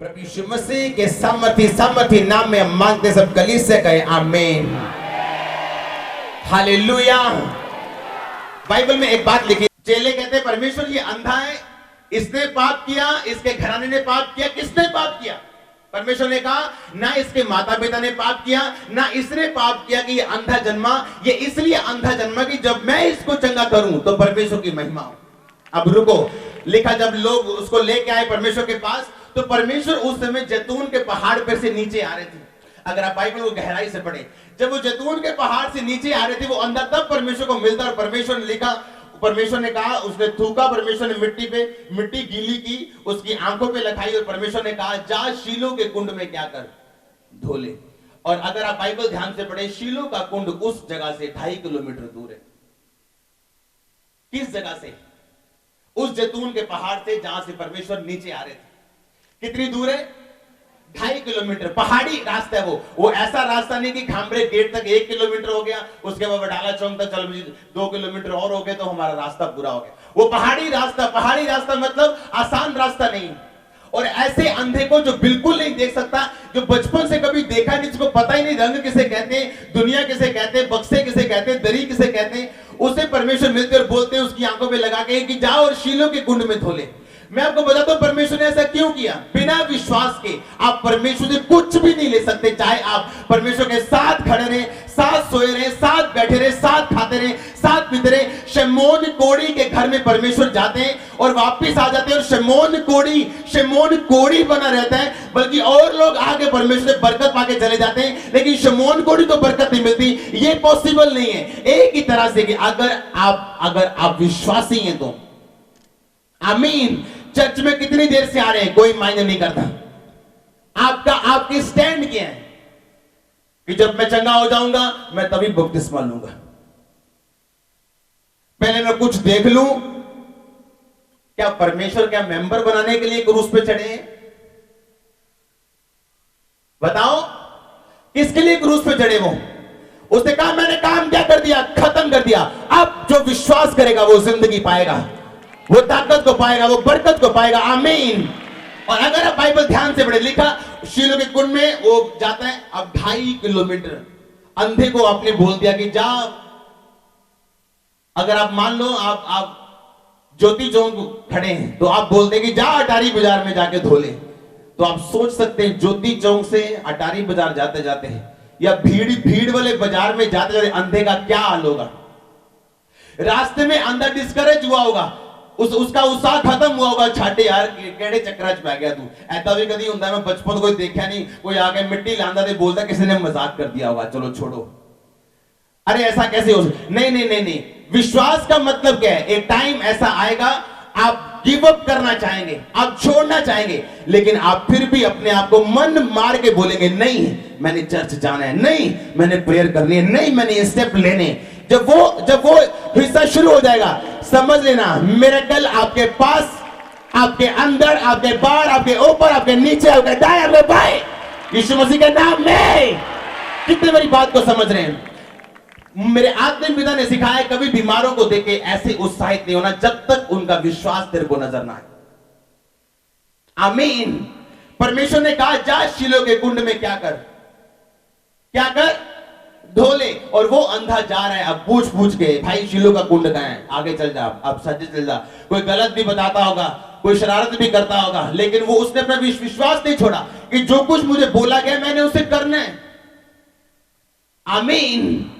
प्रभु यीशु मसीह के सामर्थी नाम में हम मांगते सब कलीसिया से कहे आमीन। हालेलुया। बाइबल में एक बात लिखी, चेले कहते हैं परमेश्वर ये अंधा है, इसने पाप किया, इसके घराने ने पाप किया। किसने पाप किया? परमेश्वर ने कहा ना इसके माता पिता ने पाप किया, ना इसने पाप किया कि ये अंधा जन्मा। ये इसलिए अंधा जन्मा कि जब मैं इसको चंगा करूं तो परमेश्वर की महिमा हो। अब रुको, लिखा जब लोग उसको लेके आए परमेश्वर के पास तो परमेश्वर उस समय जैतून के पहाड़ पर से नीचे आ रहे थे। अगर आप बाइबल को गहराई से पढ़े, जब वो जैतून के पहाड़ से नीचे आ रहे थे वो अंधा तब परमेश्वर को मिलता। और परमेश्वर ने लिखा, परमेश्वर ने कहा, उसने थूका, परमेश्वर ने मिट्टी पे मिट्टी गीली की, उसकी आंखों पे लगाई और परमेश्वर ने कहा जा शीलो के कुंड में क्या कर, धो ले। और अगर आप बाइबल ध्यान से पढ़े, शीलो का कुंड उस जगह से 2.5 किलोमीटर दूर है। किस जगह से? उस जैतून के पहाड़ से जहां से परमेश्वर नीचे आ रहे थे। कितनी दूर है? 2.5 किलोमीटर। पहाड़ी रास्ता है वो ऐसा रास्ता नहीं कि खामरे गेट तक 1 किलोमीटर हो गया, उसके बाद बटाला चौक तक चल 2 किलोमीटर और हो गए तो हमारा रास्ता पूरा हो गया। वो पहाड़ी रास्ता मतलब आसान रास्ता नहीं। और ऐसे अंधे को जो बिल्कुल नहीं देख सकता, जो बचपन से कभी देखा नहीं, जिसको पता ही नहीं रंग किसे कहते हैं, दुनिया किसे कहते हैं, बक्से किसे कहते हैं, दरी किसे कहते हैं, उसे परमेश्वर मिलते और बोलते हैं उसकी आंखों पे लगा के कि जाओ और शीलो के कुंड में धो ले। मैं आपको बताता हूं परमेश्वर ने ऐसा क्यों किया। बिना विश्वास के आप परमेश्वर से कुछ भी नहीं ले सकते। चाहे आप परमेश्वर के साथ खड़े रहे, साथ सोए रहे, साथ बैठे रहे, साथ खाते रहे, साथ पीते रहे। शमौन कोढ़ी के घर में परमेश्वर जाते हैं और वापिस आ जाते हैं और शमौन कोढ़ी बना रहता है, बल्कि और लोग आगे परमेश्वर से बरकत पाके चले जाते हैं, लेकिन शमौन कोढ़ी तो बरकत नहीं मिलती। ये पॉसिबल नहीं है। एक ही तरह से कि अगर आप विश्वासी हैं तो आमीन। चर्च में कितनी देर से आ रहे हैं कोई मायने नहीं करता। आपकी स्टैंड क्या है कि जब मैं चंगा हो जाऊंगा मैं तभी बपतिस्मा लूंगा, पहले मैं कुछ देख लूं। क्या परमेश्वर क्या मेंबर बनाने के लिए क्रूस पे चढ़े हैं? बताओ किसके लिए क्रूस पे चढ़े? वो उसने कहा मैंने काम क्या कर दिया, खत्म कर दिया। अब जो विश्वास करेगा वो जिंदगी पाएगा, वो ताकत को पाएगा, वो बरकत को पाएगा। आमीन। और अगर आप बाइबल ध्यान से पढ़े, लिखा शीलो के कुंड में वो जाता है। अब 2.5 किलोमीटर अंधे को आपने बोल दिया कि जा। अगर आप मान लो आप ज्योति चौक खड़े हैं तो आप बोलते कि जा अटारी बाजार में जाके धो ले। तो आप सोच सकते हैं ज्योति चौक से अटारी बाजार जाते जाते हैं या भीड़ वाले बाजार में जाते जाते अंधे का क्या हाल होगा। रास्ते में अंधा डिस्करेज हुआ होगा, उसका उत्साह खत्म हुआ होगा। छाटे यार केड़े चक्कर च पै गया तू। ऐसा भी कभी होता है, मैं बचपन कोई देखा नहीं, कोई आके मिट्टी लांदा दे बोलता किसी ने मजाक कर दिया होगा, चलो छोड़ो, अरे ऐसा कैसे हो सकता। नहीं। विश्वास का मतलब क्या है? एक टाइम ऐसा आएगा आप गिव अप करना चाहेंगे, आप छोड़ना चाहेंगे, लेकिन आप फिर भी अपने आप को मन मार के बोलेंगे नहीं मैंने चर्च जाना है, नहीं मैंने प्रेयर करनी है, नहीं मैंने स्टेप लेने। जब वो हिस्सा शुरू हो जाएगा समझ लेना मिरेकल आपके पास, आपके अंदर, आपके बाहर, आपके ऊपर, आपके नीचे, आपके दाएं, आपके बाएं, यीशु मसीह के नाम में। कितने मेरी बात को समझ रहे हैं? मेरे आत्मिक पिता ने सिखाया कभी बीमारों को देख के ऐसे उत्साहित नहीं होना जब तक उनका विश्वास तेरे को नजर ना आए। आमीन। परमेश्वर ने कहा जा शीलो के कुंड में क्या कर, धो ले। और वो अंधा जा रहा है। अब पूछ के भाई शीलो का कुंड कहां है, आगे चल जा, अब सच्चे चल जा। कोई गलत भी बताता होगा, कोई शरारत भी करता होगा, लेकिन वो उसने अपना विश्वास नहीं छोड़ा कि जो कुछ मुझे बोला गया मैंने उसे करना है। आमीन।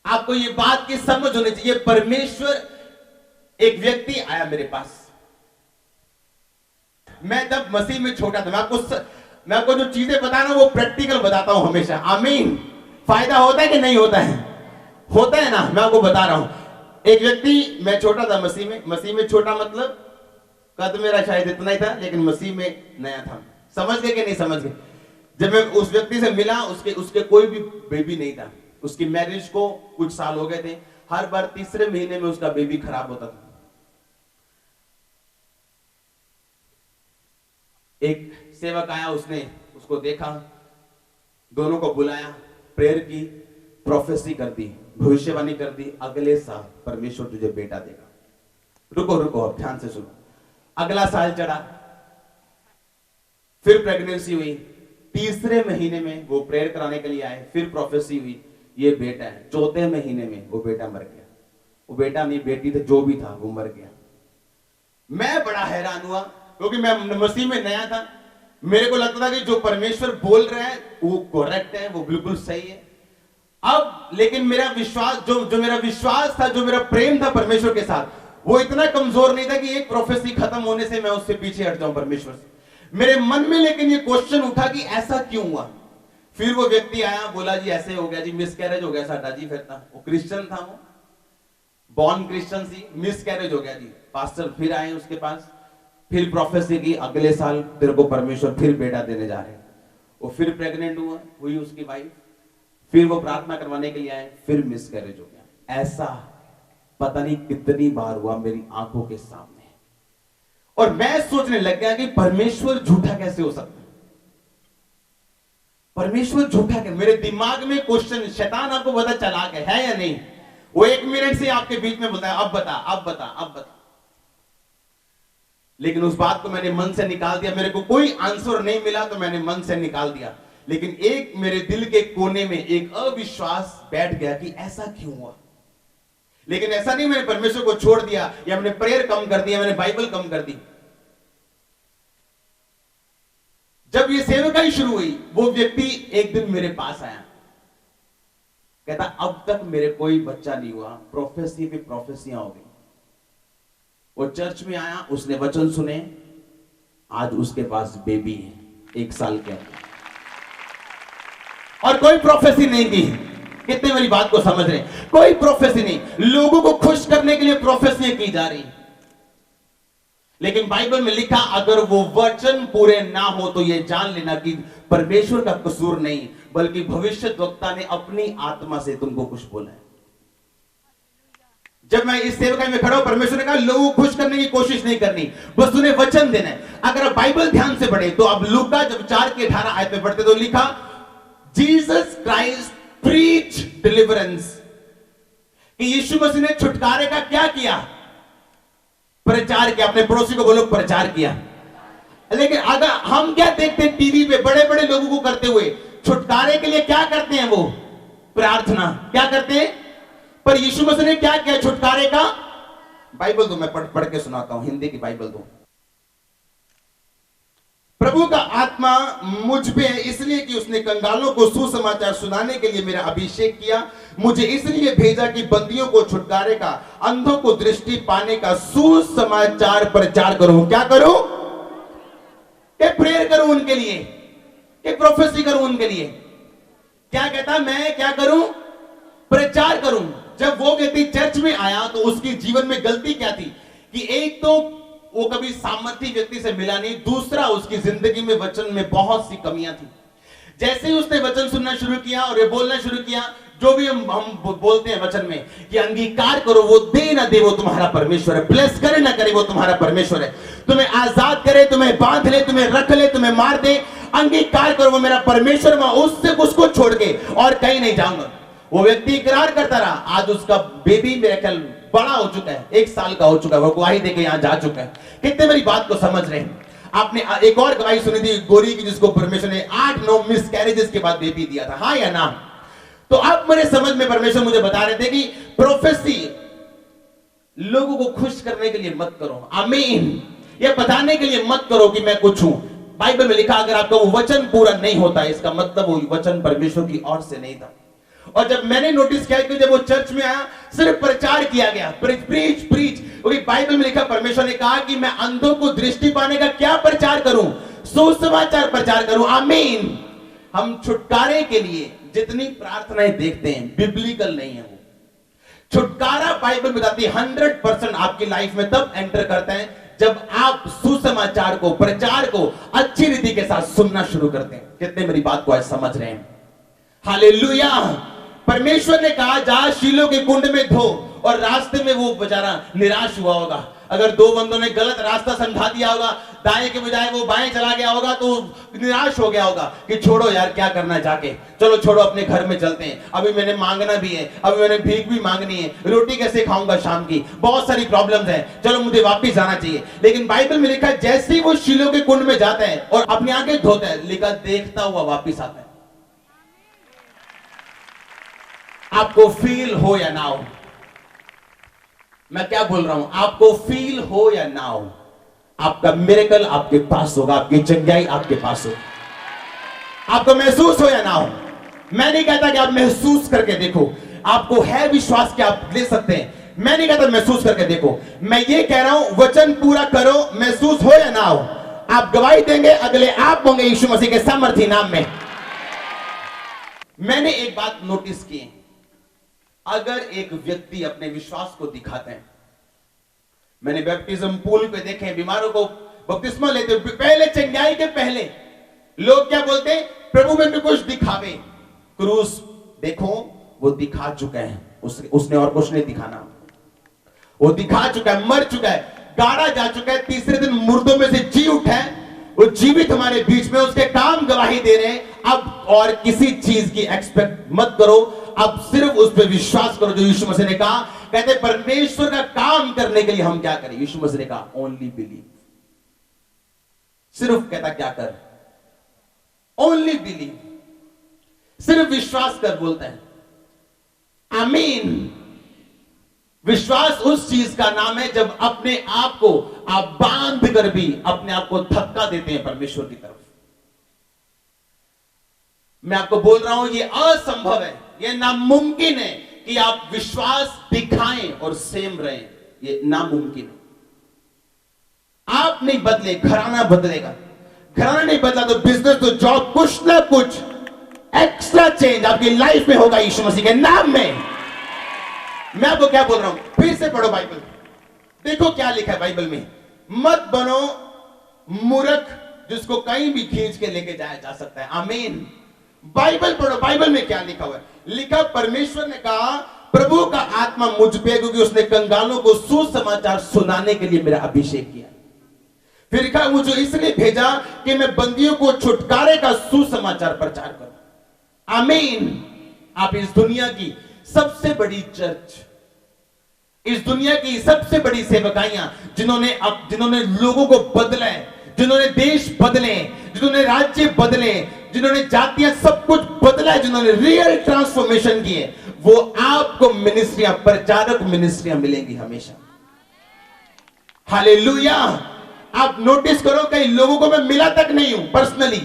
आपको ये बात की समझ होनी चाहिए। परमेश्वर, एक व्यक्ति आया मेरे पास, मैं जब मसीह में छोटा था, मैं आपको जो चीजें बता रहा हूं वो प्रैक्टिकल बताता हूं हमेशा। आमीन। फायदा होता है कि नहीं होता है? होता है ना। मैं आपको बता रहा हूं, एक व्यक्ति, मैं छोटा था मसीह में छोटा मतलब कद मेरा शायद इतना ही था, लेकिन मसीह में नया था। समझ गए कि नहीं समझ गए? जब मैं उस व्यक्ति से मिला, उसके कोई भी बेबी नहीं था। उसकी मैरिज को कुछ साल हो गए थे। हर बार तीसरे महीने में उसका बेबी खराब होता था। एक सेवक आया, उसने उसको देखा, दोनों को बुलाया, प्रेयर की, प्रोफेसी कर दी, भविष्यवाणी कर दी, अगले साल परमेश्वर तुझे बेटा देगा। रुको अब ध्यान से सुनो। अगला साल चढ़ा, फिर प्रेगनेंसी हुई, तीसरे महीने में वो प्रेयर कराने के लिए आए, फिर प्रोफेसी हुई ये बेटा है। चौथे महीने में वो बेटा मर गया। वो बेटा नहीं बेटी थी, जो भी था वो मर गया। मैं बड़ा हैरान हुआ क्योंकि मैं मसीह में नया था। मेरे को लगता था कि जो परमेश्वर बोल रहे हैं वो करेक्ट है, वो बिल्कुल सही है। अब लेकिन मेरा विश्वास जो मेरा विश्वास था, जो मेरा प्रेम था परमेश्वर के साथ, वो इतना कमजोर नहीं था कि एक प्रोफेसी खत्म होने से मैं उससे पीछे हट जाऊं परमेश्वर से। मेरे मन में लेकिन ये क्वेश्चन उठा कि ऐसा क्यों हुआ। फिर वो व्यक्ति आया, बोला जी ऐसे हो गया जी, मिसकैरेज हो गया साडा जी। फिर था वो क्रिश्चियन था, वो बॉर्न क्रिश्चियन सी, मिसकैरेज हो गया जी। पास्टर फिर आए उसके पास, फिर प्रोफेसी की अगले साल तेरे को परमेश्वर फिर बेटा देने जा रहे हैं। वो फिर प्रेग्नेंट हुई उसकी वाइफ, फिर वो प्रार्थना करवाने के लिए आए, फिर मिसकैरेज हो गया। ऐसा पता नहीं कितनी बार हुआ मेरी आंखों के सामने। और मैं सोचने लग गया कि परमेश्वर झूठा कैसे हो सकता है। परमेश्वर झूठा क्या? मेरे दिमाग में क्वेश्चन, शैतान आपको पता चला है या नहीं? वो 1 मिनट से आपके बीच में बताया, अब बता अब बता अब बता। लेकिन उस बात को मैंने मन से निकाल दिया। मेरे को कोई आंसर नहीं मिला तो मैंने मन से निकाल दिया। लेकिन एक मेरे दिल के कोने में एक अविश्वास बैठ गया कि ऐसा क्यों हुआ। लेकिन ऐसा नहीं मैंने परमेश्वर को छोड़ दिया या मैंने प्रेयर कम कर दिया, मैंने बाइबल कम कर दी। जब ये सेवकाई शुरू हुई, वो व्यक्ति एक दिन मेरे पास आया, कहता अब तक मेरे कोई बच्चा नहीं हुआ, प्रोफेसी पे प्रोफेसियां हो गई। वो चर्च में आया, उसने वचन सुने, आज उसके पास बेबी है 1 साल के अंदर, और कोई प्रोफेसी नहीं की। कितने मेरी बात को समझ रहे हैं? कोई प्रोफेसी नहीं। लोगों को खुश करने के लिए प्रोफेसियां की जा रही। लेकिन बाइबल में लिखा अगर वो वचन पूरे ना हो तो ये जान लेना कि परमेश्वर का कसूर नहीं, बल्कि भविष्यद्वक्ता ने अपनी आत्मा से तुमको कुछ बोला है। जब मैं इस सेवकाई में खड़ा हूं, परमेश्वर ने कहा लोगों को खुश करने की कोशिश नहीं करनी, बस उन्हें वचन देना है। अगर आप बाइबल ध्यान से पढ़े तो अब लूका जब 4:18 आयत में पढ़ते तो लिखा जीसस क्राइस्ट प्रीच डिलीवरेंस, कि यीशु मसीह ने छुटकारे का क्या किया? प्रचार किया। अपने पड़ोसी को बोलो प्रचार किया। लेकिन अगर हम क्या देखते हैं टीवी पे बड़े बड़े लोगों को करते हुए, छुटकारे के लिए क्या करते हैं? वो प्रार्थना क्या करते हैं। पर यीशु मसीह ने क्या किया छुटकारे का? बाइबल दो, मैं पढ़ के सुनाता हूं, हिंदी की बाइबल दो। प्रभु का आत्मा मुझ पे है इसलिए कि उसने कंगालों को सुसमाचार सुनाने के लिए मेरा अभिषेक किया। मुझे इसलिए भेजा कि बंदियों को छुटकारे का, अंधों को दृष्टि पाने का सुसमाचार प्रचार करूं। क्या करूं? कि प्रेयर करूं उनके लिए, कि प्रोफेसी करूं उनके लिए। क्या कहता? मैं क्या करूं? प्रचार करूं। जब वो व्यक्ति चर्च में आया तो उसके जीवन में गलती क्या थी कि एक तो वो कभी सामर्थ्य व्यक्ति से मिला नहीं, दूसरा उसकी जिंदगी में वचन में बहुत सी कमियां थी। जैसे ही उसने वचन सुनना शुरू किया और ये बोलना शुरू किया, जो भी हम बोलते हैं वचन में कि अंगीकार करो, वो दे ना दे वो तुम्हारा परमेश्वर है, ब्लेस करे ना करे वो तुम्हारा परमेश्वर है, तुम्हें आजाद करे, तुम्हें बांध ले, तुम्हें रख ले, तुम्हें मार दे, अंगीकार करो वो मेरा परमेश्वर, मैं उसको छोड़ के और कहीं नहीं जाऊंगा। वो व्यक्ति इकरार करता रहा। आज उसका बेबी मेरे ख्याल बड़ा हो चुका है, 1 साल का हो चुका है, वो गवाही देके यहां जा चुका है। कितने मेरी बात को समझ रहे हैं? आपने एक और गवाही सुनी थी गोरी की, जिसको परमेश्वर ने 8-9 मिसकैरेजेस के बाद बेबी दिया था, हाँ या ना? तो अब मेरे समझ में परमेश्वर मुझे बता रहे थे कि प्रोफेसी लोगों को खुश करने के लिए मत करो, आमीन, या बताने के लिए मत करो कि मैं कुछ हूं। बाइबल में लिखा अगर आपका वो वचन पूरा नहीं होता, इसका मतलब वो वचन परमेश्वर की ओर से नहीं था। और जब मैंने नोटिस किया कि जब वो चर्च में आया, सिर्फ प्रचार किया गया, प्रीच, क्योंकि बाइबल में लिखा परमेश्वर ने कहा कि मैं अंधों को दृष्टि पाने का क्या प्रचार करूं? सुसमाचार प्रचार करूं, आमीन। हम छुटकारे के लिए जितनी प्रार्थनाएं देखते हैं बिब्लिकल नहीं है। वो छुटकारा बाइबल बताती है 100% आपकी लाइफ में तब एंटर करता है जब आप सुसमाचार को, प्रचार को अच्छी रीति के साथ सुनना शुरू करते हैं। कितने मेरी बात को आज समझ रहे हैं? हालेलुया। परमेश्वर ने कहा जा शीलो के कुंड में धो, और रास्ते में वो बेचारा निराश हुआ होगा। अगर दो बंदों ने गलत रास्ता समझा दिया होगा, दाएं के बजाय वो बाएं चला गया होगा, तो निराश हो गया होगा कि छोड़ो यार, क्या करना है जाके, चलो छोड़ो अपने घर में चलते हैं, अभी मैंने मांगना भी है, अभी मैंने भीख भी मांगनी है, रोटी कैसे खाऊंगा शाम की, बहुत सारी प्रॉब्लम्स हैं, चलो मुझे वापस जाना चाहिए। लेकिन बाइबल में लिखा है जैसे ही वो शीलो के कुंड में जाता है और अपनी आंखें धोता है, लिखा देखता हुआ वापिस आता है। आपको फील हो या ना हो, मैं क्या बोल रहा हूं, आपको फील हो या ना हो, आपका मिरेकल आपके पास होगा, आपकी चंगाई आपके पास होगा। आपको महसूस हो या ना हो, मैं नहीं कहता कि आप महसूस करके देखो, आपको है विश्वास कि आप ले सकते हैं, मैं नहीं कहता महसूस करके देखो, मैं ये कह रहा हूं वचन पूरा करो, महसूस हो या ना हो, आप गवाही देंगे, अगले आप होंगे यीशु मसीह के सामर्थी नाम में। मैंने एक बात नोटिस की, अगर एक व्यक्ति अपने विश्वास को दिखाते हैं, मैंने बैप्टिज्म पूल पे देखे बीमारों को बपतिस्मा लेते हुए, पहले चंगाई के पहले लोग क्या बोलते हैं, प्रभु में कुछ दिखावे, क्रूस देखो वो दिखा चुका है, उसने और कुछ नहीं दिखाना, वो दिखा चुका है, मर चुका है, गाड़ा जा चुका है, तीसरे दिन मुर्दों में से जी उठा है, वो जीवित हमारे बीच में, उसके काम गवाही दे रहे हैं। अब और किसी चीज की एक्सपेक्ट मत करो, अब सिर्फ उस पर विश्वास करो जो यीशु मसीह ने कहा। कहते परमेश्वर का काम करने के लिए हम क्या करें, यीशु मसीह ने कहा ओनली बिलीव, सिर्फ कहता क्या कर, ओनली बिलीव, सिर्फ विश्वास कर बोलता है। आमीन। विश्वास उस चीज का नाम है जब अपने आप को आप बांध कर भी अपने आप को धक्का देते हैं परमेश्वर की तरफ। मैं आपको बोल रहा हूं ये असंभव है, ये नामुमकिन है कि आप विश्वास दिखाएं और सेम रहें, ये नामुमकिन है। आप नहीं बदले, घराना बदलेगा, घराना नहीं बदला तो बिजनेस तो जॉब, कुछ ना कुछ एक्स्ट्रा चेंज आपकी लाइफ में होगा यीशु मसीह के नाम में। मैं आपको क्या बोल रहा हूं, फिर से पढ़ो बाइबल, देखो क्या लिखा है बाइबल में, मत बनो मूर्ख जिसको कहीं भी खींच के लेके जाया जा सकता है। आमीन। बाइबल पढ़ो, बाइबल में क्या लिखा हुआ है, लिखा परमेश्वर ने कहा प्रभु का आत्मा मुझ पे, क्योंकि उसने कंगालों को सुसमाचार सुनाने के लिए मेरा अभिषेक किया। फिर लिखा मुझे इसलिए भेजा कि मैं बंदियों को छुटकारे का सुसमाचार प्रचार करूं। आमीन। आप इस दुनिया की सबसे बड़ी चर्च, इस दुनिया की सबसे बड़ी सेवकाइयां, जिन्होंने लोगों को बदला है, जिन्होंने देश बदले, जिन्होंने राज्य बदले, जिन्होंने जातियां सब कुछ बदला है, जिन्होंने रियल ट्रांसफॉर्मेशन की है, वो आपको मिनिस्ट्रियां, प्रचारक मिनिस्ट्रियां मिलेंगी हमेशा। हालेलुया। आप नोटिस करो कई लोगों को मैं मिला तक नहीं हूं पर्सनली,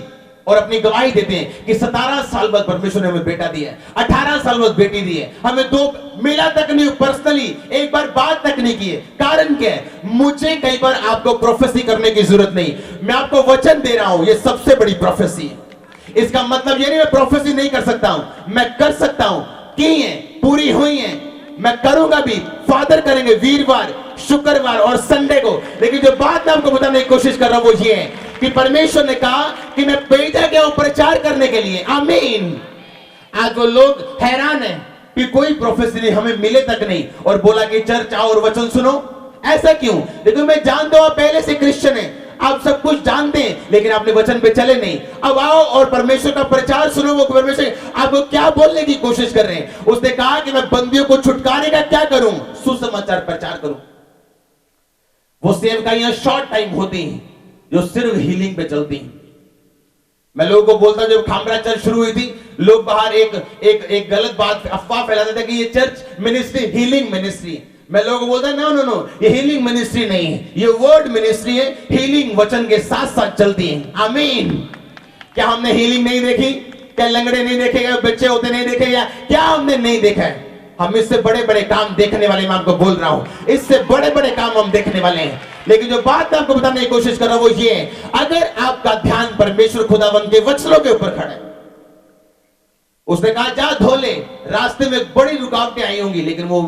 और अपनी गवाही देते हैं कि 17 साल बाद परमेश्वर ने हमें बेटा दिया है, 18 साल बाद बेटी दी है, हमें दो मिला तक नहीं पर्सनली, एक बार बात तक नहीं की है। कारण क्या है, मुझे कई बार आपको प्रोफेसी करने की जरूरत नहीं, मैं आपको वचन दे रहा हूं, ये सबसे बड़ी प्रोफेसी है। इसका मतलब ये नहीं मैं प्रोफेसी नहीं कर सकता हूं, मैं कर सकता हूं, की है, पूरी हुई है, मैं करूंगा भी, फादर करेंगे वीरवार, शुक्रवार और संडे को। लेकिन जो बात मैं आपको बताने की कोशिश कर रहा हूं वो ये है कि परमेश्वर ने कहा कि मैं भेजा गया हूं प्रचार करने के लिए। आमीन। आज वो लोग हैरान हैं कि कोई प्रोफेसी नहीं, हमें मिले तक नहीं, और बोला कि चर्च आओ और वचन सुनो। ऐसा क्यों? देखो मैं जानता हूं आप पहले से क्रिश्चियन है, आप सब कुछ जानते हैं, लेकिन आपने वचन पे चले नहीं। अब आओ और परमेश्वर का प्रचार सुनो। वो परमेश्वर आपको क्या बोलने की कोशिश कर रहे हैं? उसने कहा कि मैं बंदियों को छुटकारे का क्या करूं, सुसमाचार प्रचार करूं। वो सेवकाइयां शॉर्ट टाइम होती हैं जो सिर्फ हीलिंग पे चलती हैं। मैं लोगों को बोलता जब खामरा चर्च शुरू हुई थी, लोग बाहर एक गलत बात, अफवाह फैलाते थे कि ये चर्च मिनिस्ट्री हीलिंग मिनिस्ट्री है। मैं लोगों को बोलता नो नो नो, ये हीलिंग मिनिस्ट्री नहीं है, ये वर्ड मिनिस्ट्री है। हीलिंग वचन के साथ साथ चलती है। आमीन। क्या हमने हीलिंग नहीं देखी? क्या लंगड़े नहीं देखे गए, बच्चे होते नहीं देखे गए? क्या हमने नहीं देखा है? हम इससे बड़े बड़े काम देखने वाले, मैं आपको बोल रहा हूं, इससे बड़े बड़े काम हम देखने वाले हैं। लेकिन जो बात मैं आपको बताने की कोशिश कर रहा हूं वो ये है, अगर आपका ध्यान परमेश्वर खुदावंद के वचनों के ऊपर खड़ा है, उसने कहा जा धो ले, रास्ते में बड़ी रुकावटें आई होंगी, लेकिन वो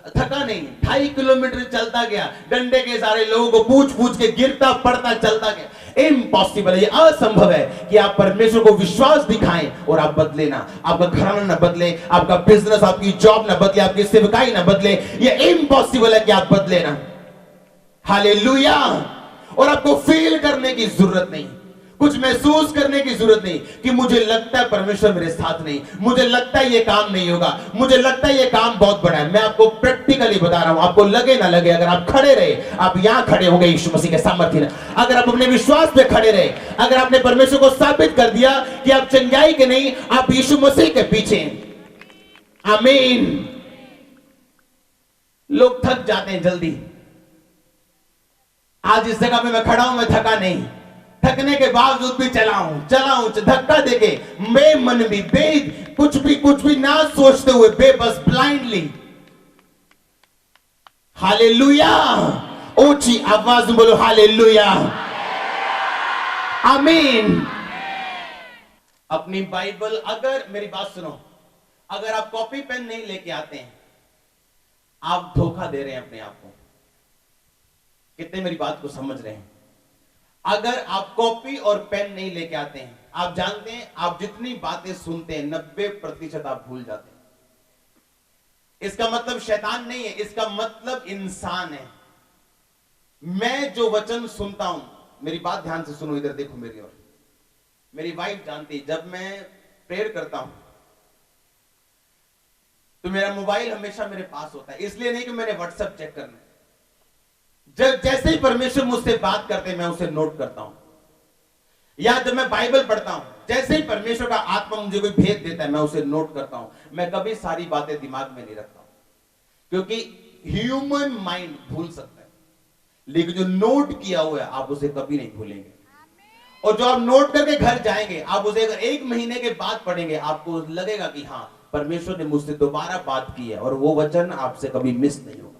थका नहीं, 2.5 किलोमीटर चलता गया, डंडे के सारे लोगों को पूछ पूछ के गिरता पड़ता चलता गया। इम्पॉसिबल है, ये असंभव है कि आप परमेश्वर को विश्वास दिखाएं और आप बदले ना, आपका घराना ना बदले, आपका बिजनेस, आपकी जॉब ना बदले, आपकी सेवकाई ना बदले। ये इम्पॉसिबल है कि आप बदले ना। हालेलुया। और आपको फील करने की जरूरत नहीं, कुछ महसूस करने की जरूरत नहीं कि मुझे लगता है परमेश्वर मेरे साथ नहीं, मुझे लगता है ये काम नहीं होगा, मुझे लगता है ये काम बहुत बड़ा है। मैं आपको प्रैक्टिकली बता रहा हूं, आपको लगे ना लगे, अगर आप खड़े रहे, आप यहां खड़े होंगे यीशु मसीह के सामर्थ्य में। अगर आप अपने विश्वास पे खड़े रहे, अगर आपने परमेश्वर को साबित कर दिया कि आप चंगाई के नहीं, आप यीशु मसीह के पीछे हैं। आमीन। लोग थक जाते हैं जल्दी। आज इस जगह पे मैं खड़ा हूं, मैं थका नहीं, थकने के बावजूद भी चलाऊं धक्का देके, बेमन भी, कुछ भी ना सोचते हुए, बेबस, ब्लाइंडली। हालेलुया। ऊंची आवाज में बोलो हालेलुया। आमीन। अपनी बाइबल, अगर मेरी बात सुनो, अगर आप कॉपी पेन नहीं लेके आते हैं, आप धोखा दे रहे हैं अपने आप को। कितने मेरी बात को समझ रहे हैं? अगर आप कॉपी और पेन नहीं लेके आते हैं, आप जानते हैं आप जितनी बातें सुनते हैं 90% आप भूल जाते हैं। इसका मतलब शैतान नहीं है, इसका मतलब इंसान है। मैं जो वचन सुनता हूं, मेरी बात ध्यान से सुनो, इधर देखो मेरी ओर। मेरी वाइफ जानती है, जब मैं प्रेयर करता हूं तो मेरा मोबाइल हमेशा मेरे पास होता है। इसलिए नहीं कि मैंने व्हाट्सएप चेक करना है, जैसे ही परमेश्वर मुझसे बात करते हैं मैं उसे नोट करता हूं। या जब मैं बाइबल पढ़ता हूं, जैसे ही परमेश्वर का आत्मा मुझे कोई भेद देता है मैं उसे नोट करता हूं। मैं कभी सारी बातें दिमाग में नहीं रखता हूं, क्योंकि ह्यूमन माइंड भूल सकता है, लेकिन जो नोट किया हुआ है आप उसे कभी नहीं भूलेंगे। और जो आप नोट करके घर जाएंगे, आप उसे अगर 1 महीने के बाद पढ़ेंगे, आपको लगेगा कि हाँ, परमेश्वर ने मुझसे दोबारा बात की है और वो वचन आपसे कभी मिस नहीं होगा।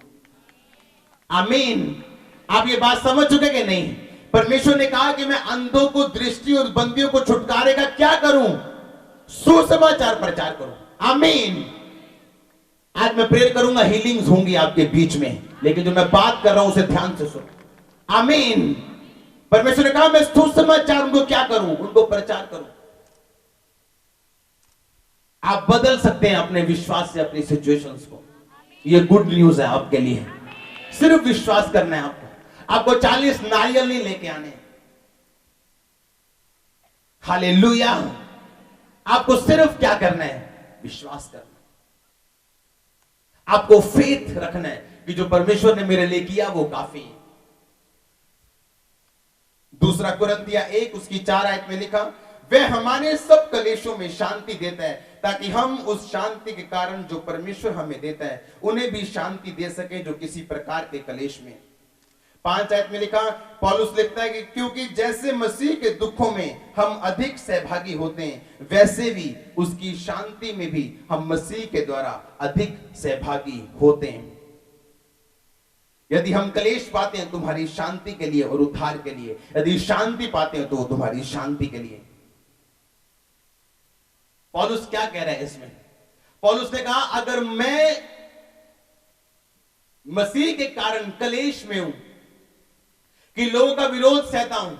आमीन। आप ये बात समझ चुके कि नहीं? परमेश्वर ने कहा कि मैं अंधों को दृष्टि और बंदियों को छुटकारे का क्या करूं? सुसमाचार प्रचार करूं। आमीन। आज मैं प्रेयर करूंगा, हीलिंग्स होंगी आपके बीच में, लेकिन जो मैं बात कर रहा हूं उसे ध्यान से सुनो। आमीन। परमेश्वर ने कहा मैं सुसमाचार उनको क्या करूं? उनको प्रचार करूं। आप बदल सकते हैं अपने विश्वास से अपनी सिचुएशंस को। ये गुड न्यूज है आपके लिए। सिर्फ विश्वास करना है आपको 40 नारियल नहीं लेके आने। हालेलुया। आपको सिर्फ क्या करना है? विश्वास करना। आपको फेथ रखना है कि जो परमेश्वर ने मेरे लिए किया वो काफी है। दूसरा कुरिन्थिया 1 उसकी 4 आयत में लिखा, वह हमारे सब कलेशों में शांति देता है, ताकि हम उस शांति के कारण जो परमेश्वर हमें देता है उन्हें भी शांति दे सके जो किसी प्रकार के कलेश में। 5 आयत में लिखा, पौलुस लिखता है कि क्योंकि जैसे मसीह के दुखों में हम अधिक सहभागी होते हैं, वैसे भी उसकी शांति में भी हम मसीह के द्वारा अधिक सहभागी होते हैं। यदि हम कलेश पाते हैं तुम्हारी शांति के लिए और उद्धार के लिए, यदि शांति पाते हैं तो तुम्हारी शांति के लिए। पौलुस क्या कह रहा है इसमें? पौलुस ने कहा अगर मैं मसीह के कारण कलेश में हूं, कि लोगों का विरोध सहता हूं,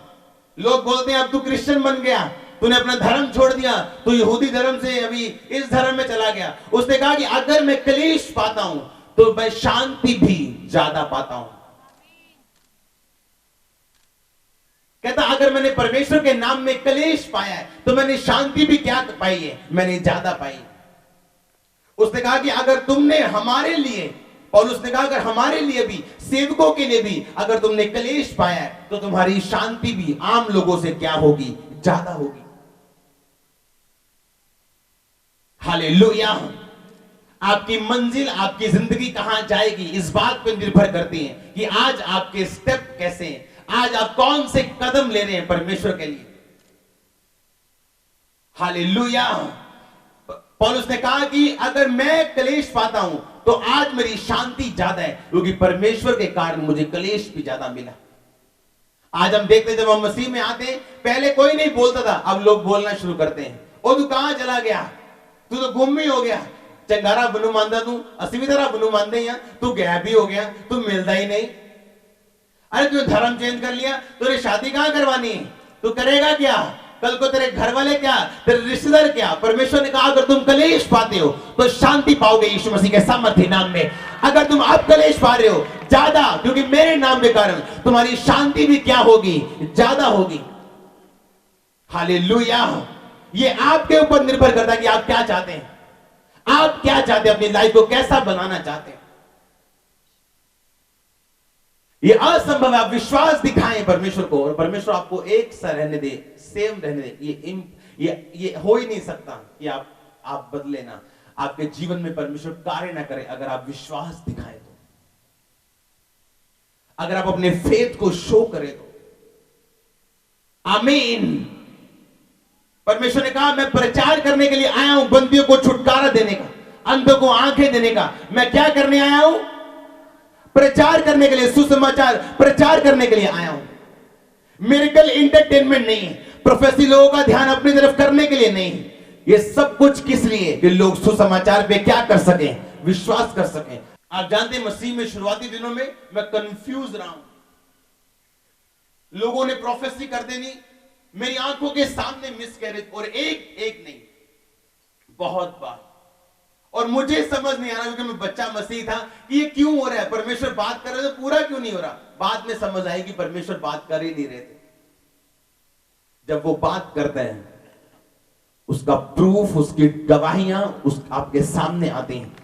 लोग बोलते हैं अब तू क्रिश्चियन बन गया, तूने अपना धर्म छोड़ दिया, तू यहूदी धर्म से अभी इस धर्म में चला गया। उसने कहा कि अगर मैं कलेश पाता हूं तो मैं शांति भी ज्यादा पाता हूं। कहता अगर मैंने परमेश्वर के नाम में कलेश पाया है तो मैंने शांति भी क्या पाई है? मैंने ज्यादा पाई। उसने कहा कि अगर तुमने हमारे लिए, पौलुस ने कहा अगर हमारे लिए भी, सेवकों के लिए भी अगर तुमने कलेश पाया है तो तुम्हारी शांति भी आम लोगों से क्या होगी? ज्यादा होगी। हालेलुया। आपकी मंजिल, आपकी जिंदगी कहां जाएगी इस बात पर निर्भर करती है कि आज आपके स्टेप कैसे हैं, आज आप कौन से कदम ले रहे हैं परमेश्वर के लिए। हालेलुया। पौलुस ने कहा कि अगर मैं कलेश पाता हूं तो आज मेरी शांति ज्यादा है, क्योंकि परमेश्वर के कारण मुझे कलेश भी ज्यादा मिला। आज हम देखते जब हम मसीह में आते हैं, पहले कोई नहीं बोलता था, अब लोग बोलना शुरू करते हैं। ओ तू कहां चला गया? तू तो गुम ही हो गया। चंगारा बनू मानदा तू, असवी तरह बनू मानदे हैं, तू गैब ही हो गया, तू मिलता ही नहीं। अरे तूने धर्म चेंज कर लिया, तुझे शादी कहां करवानी है, तू करेगा क्या, कल को तेरे घर वाले क्या, तेरे रिश्तेदार क्या। परमेश्वर ने कहा अगर तुम कलेश पाते हो तो शांति पाओगे यीशु मसीह के सामर्थ्य नाम में। अगर तुम अब कलेश पा रहे हो ज्यादा, क्योंकि मेरे नाम के कारण तुम्हारी शांति भी क्या होगी, ज्यादा होगी। हालेलुया। ये आपके ऊपर निर्भर करता है कि आप क्या चाहते हैं, आप क्या चाहते हैं, अपनी लाइफ को कैसा बनाना चाहते हैं। ये असंभव है, आप विश्वास दिखाएं परमेश्वर को और परमेश्वर आपको एक सा रहने दे, सेम रहने दे। ये हो ही नहीं सकता कि आप बदले ना, आपके जीवन में परमेश्वर कार्य ना करे अगर आप विश्वास दिखाएं तो, अगर आप अपने फेथ को शो करें तो। आमीन। परमेश्वर ने कहा मैं प्रचार करने के लिए आया हूं, बंदियों को छुटकारा देने का, अंधों को आंखें देने का। मैं क्या करने आया हूं, प्रचार करने के लिए, सुसमाचार प्रचार करने के लिए आया हूं। मिरेकल एंटरटेनमेंट नहीं है, प्रोफेसी लोगों का ध्यान अपनी तरफ करने के लिए नहीं। ये सब कुछ किस लिए, कि लोग सुसमाचार पे क्या कर सकें, विश्वास कर सकें। आप जानते हैं मसीह में शुरुआती दिनों में मैं कंफ्यूज रहा हूं, लोगों ने प्रोफेसी कर देनी मेरी आंखों के सामने मिसकैरेज, और एक नहीं बहुत बार, और मुझे समझ नहीं आ रहा क्योंकि मैं बच्चा मसीह था कि ये क्यों हो रहा है, परमेश्वर बात कर रहे थे पूरा क्यों नहीं हो रहा। बाद में समझ आई कि परमेश्वर बात कर ही नहीं रहे थे। जब वो बात करते हैं उसका प्रूफ, उसकी गवाहियां आपके सामने आती हैं।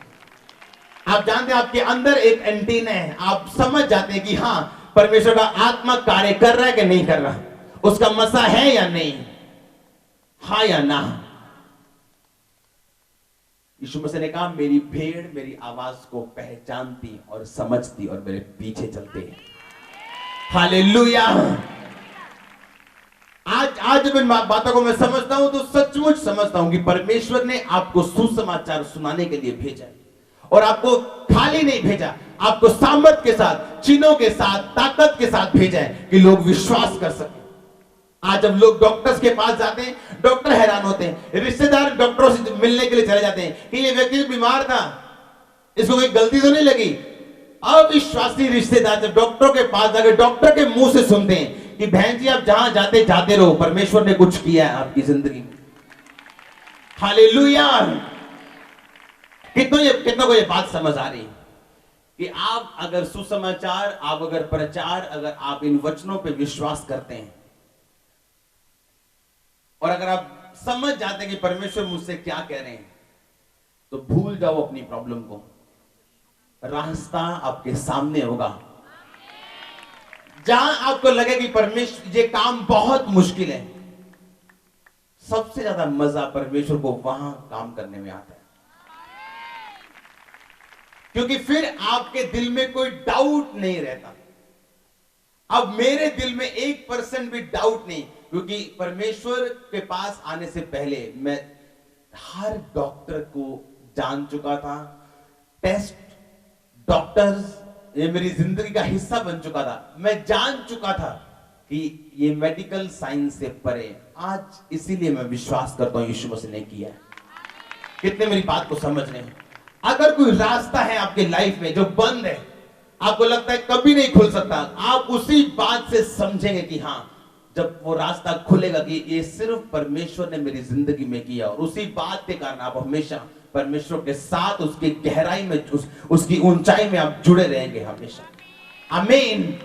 आप जानते हैं आपके अंदर एक एंटीना है, आप समझ जाते हैं कि हां परमेश्वर का आत्मा कार्य कर रहा है कि नहीं कर रहा, उसका मसा है या नहीं, हां या ना। यीशु मसीह ने कहा मेरी भेड़ मेरी आवाज को पहचानती और समझती और मेरे पीछे चलते हैं। हालेलुया। आज जब इन बातों को मैं समझता हूं तो सचमुच समझता हूं कि परमेश्वर ने आपको सुसमाचार सुनाने के लिए भेजा है, और आपको खाली नहीं भेजा, आपको सामर्थ के साथ, चिन्हों के साथ, ताकत के साथ भेजा है कि लोग विश्वास कर सके। आज जब लोग डॉक्टर्स के पास जाते हैं, डॉक्टर हैरान होते हैं, रिश्तेदार डॉक्टरों से मिलने के लिए चले जाते हैं कि ये व्यक्ति बीमार था, इसको कोई गलती तो नहीं लगी। अविश्वासी रिश्तेदार जब डॉक्टरों के पास जाकर डॉक्टर के मुंह से सुनते हैं कि बहन जी आप जहां जाते जाते रहो, परमेश्वर ने कुछ किया है आपकी जिंदगी में। हालेलुया। कितनों को ये बात समझ आ रही है कि आप अगर सुसमाचार, आप अगर प्रचार, अगर आप इन वचनों पे विश्वास करते हैं और अगर आप समझ जाते हैं कि परमेश्वर मुझसे क्या कह रहे हैं, तो भूल जाओ अपनी प्रॉब्लम को, रास्ता आपके सामने होगा। जहां आपको लगे कि परमेश्वर ये काम बहुत मुश्किल है, सबसे ज्यादा मजा परमेश्वर को वहां काम करने में आता है, क्योंकि फिर आपके दिल में कोई डाउट नहीं रहता। अब मेरे दिल में 1% भी डाउट नहीं, क्योंकि परमेश्वर के पास आने से पहले मैं हर डॉक्टर को जान चुका था, टेस्ट, डॉक्टर्स ये मेरी जिंदगी का हिस्सा बन चुका था। मैं जान चुका था कि ये मेडिकल साइंस से परे। आज इसीलिए मैं विश्वास करता हूं यीशु मसीह ने किया है। कितने मेरी बात को समझ रहे हैं? अगर कोई रास्ता है आपके लाइफ में जो बंद है, आपको लगता है कभी नहीं खुल सकता, आप उसी बात से समझेंगे कि हां जब वो रास्ता खुलेगा कि ये सिर्फ परमेश्वर ने मेरी जिंदगी में किया, और उसी बात के कारण आप हमेशा परमेश्वर के साथ उसकी गहराई में, उसकी ऊंचाई में आप जुड़े रहेंगे हमेशा। आमीन।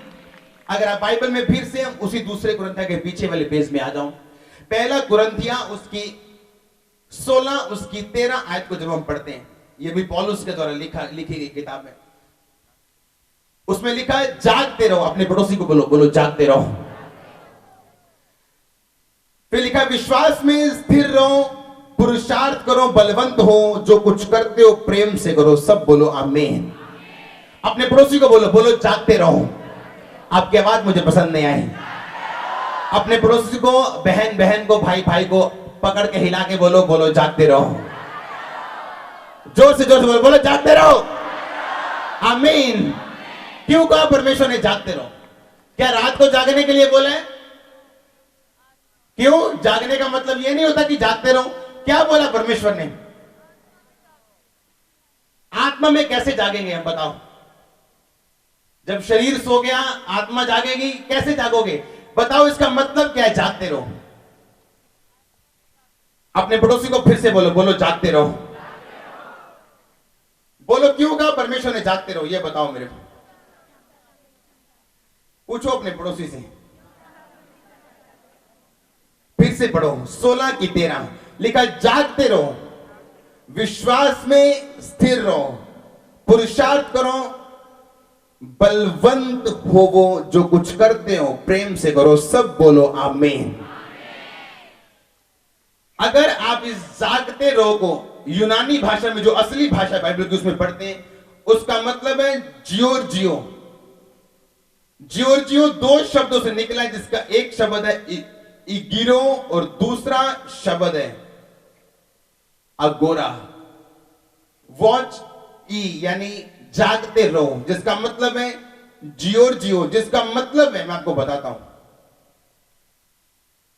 अगर आप बाइबल में फिर से हम उसी दूसरे कुरिन्थियों के पीछे वाले पेज में आ जाऊं, पहला कुरिन्थियों उसकी 16 उसकी 13 आयत को जब हम पढ़ते हैं, ये भी पौलुस के द्वारा लिखी गई किताब है, उसमें लिखा है जागते रहो। अपने पड़ोसी को बोलो जागते रहो। फिर लिखा विश्वास में स्थिर रहो, पुरुषार्थ करो, बलवंत हो, जो कुछ करते हो प्रेम से करो। सब बोलो आमीन। अपने पड़ोसी को बोलो जागते रहो। आपकी आवाज मुझे पसंद नहीं आई। अपने पड़ोसी को, बहन को, भाई को पकड़ के हिला के बोलो जागते रहो। जोर से बोलो जागते रहो। आमीन। क्यों कहा परमेश्वर ने जागते रहो? क्या रात को जागने के लिए बोला है? क्यों? जागने का मतलब यह नहीं होता कि जागते रहो। क्या बोला परमेश्वर ने? आत्मा में कैसे जागेंगे हम बताओ? जब शरीर सो गया आत्मा जागेगी, कैसे जागोगे? बताओ इसका मतलब क्या है जागते रहो? अपने पड़ोसी को फिर से बोलो, बोलो जागते रहो। बोलो क्यों कहा परमेश्वर ने जागते रहो, ये बताओ मेरे को। पूछो अपने पड़ोसी से। फिर से पढ़ो 16 की 13 लिखा, जागते रहो, विश्वास में स्थिर रहो, पुरुषार्थ करो, बलवंत होवो, जो कुछ करते हो प्रेम से करो। सब बोलो आमीन। अगर आप इस जागते रहो को यूनानी भाषा में, जो असली भाषा बाइबल की उसमें पढ़ते हैं, उसका मतलब है जियोर्जियो। जियोर्जियो दो शब्दों से निकला है, जिसका एक शब्द है इगिरो और दूसरा शब्द है अगोरा। वॉच ई यानी जागते रहो, जिसका मतलब है जियोर्जियो, जिसका मतलब है, मैं आपको बताता हूं,